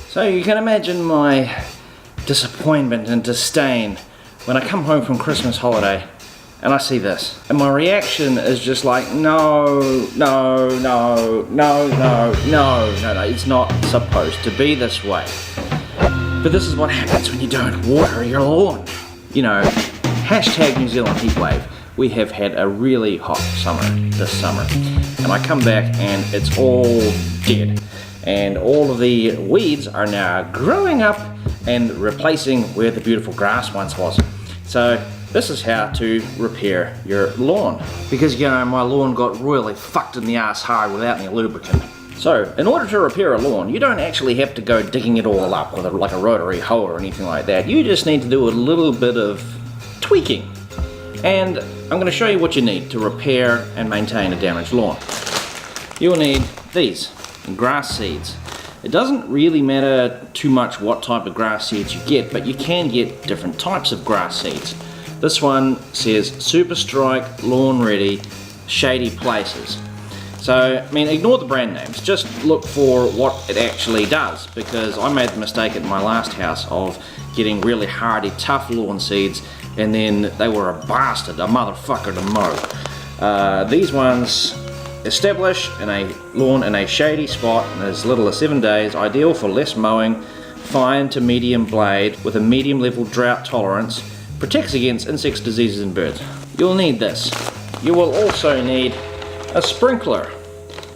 So you can imagine my disappointment and disdain when I come home from Christmas holiday and I see this. And my reaction is just like, no, it's not supposed to be this way. But this is what happens when you don't water your lawn. You know, hashtag New Zealand heatwave. We have had a really hot summer this summer. And I come back and it's all dead. And all of the weeds are now growing up and replacing where the beautiful grass once was. So this is how to repair your lawn. Because, you know, my lawn got really fucked in the ass hard without any lubricant. So, in order to repair a lawn, you don't actually have to go digging it all up with like a rotary hoe or anything like that. You just need to do a little bit of tweaking. And I'm going to show you what you need to repair and maintain a damaged lawn. You'll need these, grass seeds. It doesn't really matter too much what type of grass seeds you get, but you can get different types of grass seeds. This one says Super Strike, Lawn Ready, Shady Places. So, I mean, ignore the brand names, just look for what it actually does, because I made the mistake at my last house of getting really hardy, tough lawn seeds, and then they were a bastard, a motherfucker to mow. These ones establish in a lawn in a shady spot in as little as 7 days, ideal for less mowing, fine to medium blade with a medium level drought tolerance, protects against insects, diseases and birds. You'll need this. You will also need a sprinkler.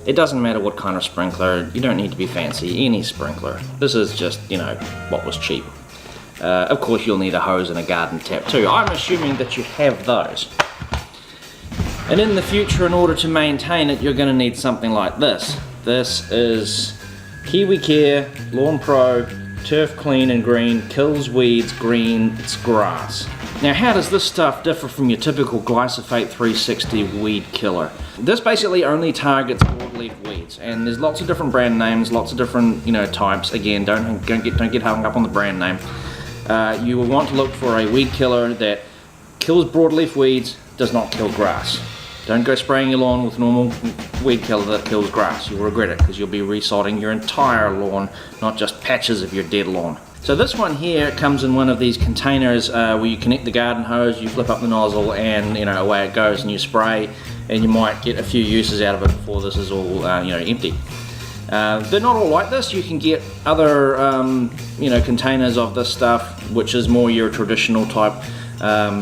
It doesn't matter what kind of sprinkler, you don't need to be fancy, any sprinkler. This is just, you know, what was cheap. Of course you'll need a hose and a garden tap too. I'm assuming that you have those. And in the future, in order to maintain it, you're going to need something like this. This is Kiwi Care Lawn Pro Turf Clean and Green, kills weeds, greens grass. Now how does this stuff differ from your typical Glyphosate 360 weed killer? This basically only targets broadleaf weeds, and there's lots of different brand names, lots of different, you know, types. Again, don't get hung up on the brand name. You will want to look for a weed killer that kills broadleaf weeds, does not kill grass. Don't go spraying your lawn with normal weed killer that kills grass. You'll regret it, because you'll be resodding your entire lawn, not just patches of your dead lawn. So this one here comes in one of these containers where you connect the garden hose, you flip up the nozzle, and, you know, away it goes, and you spray, and you might get a few uses out of it before this is all you know, empty. They're not all like this. You can get other you know, containers of this stuff, which is more your traditional type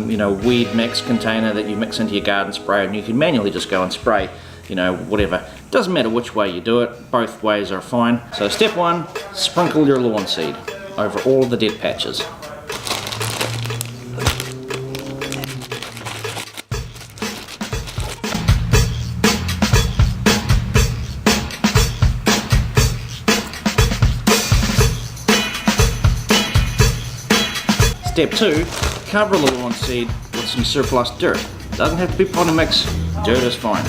you know, weed mix container that you mix into your garden spray, and you can manually just go and spray, you know, whatever. Doesn't matter which way you do it, both ways are fine. So step one, sprinkle your lawn seed over all of the dead patches. Step two, cover the lawn seed with some surplus dirt. Doesn't have to be potting mix, dirt is fine.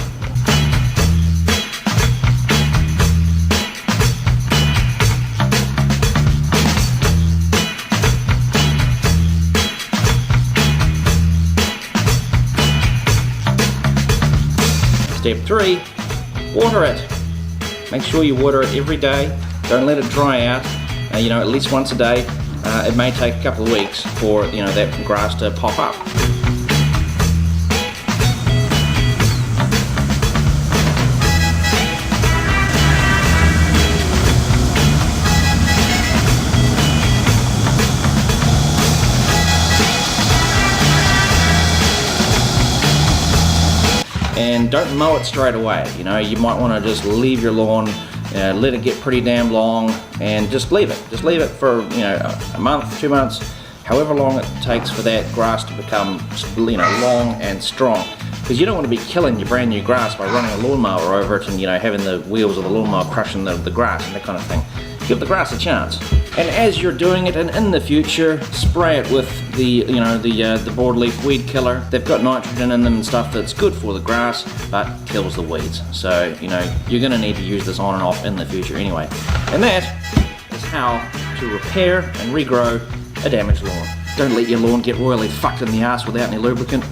Step three, water it. Make sure you water it every day. Don't let it dry out, you know, at least once a day. It may take a couple of weeks for, you know, that grass to pop up. And don't mow it straight away. You know, you might want to just leave your lawn, let it get pretty damn long, and just leave it. Just leave it for, you know, a month, 2 months, however long it takes for that grass to become, you know, long and strong. Because you don't want to be killing your brand new grass by running a lawnmower over it and, you know, having the wheels of the lawnmower crushing the grass and that kind of thing. Give the grass a chance. And as you're doing it, and in the future, spray it with the, you know, the broadleaf weed killer. They've got nitrogen in them and stuff that's good for the grass, but kills the weeds. So, you know, you're going to need to use this on and off in the future anyway. And that is how to repair and regrow a damaged lawn. Don't let your lawn get royally fucked in the ass without any lubricant.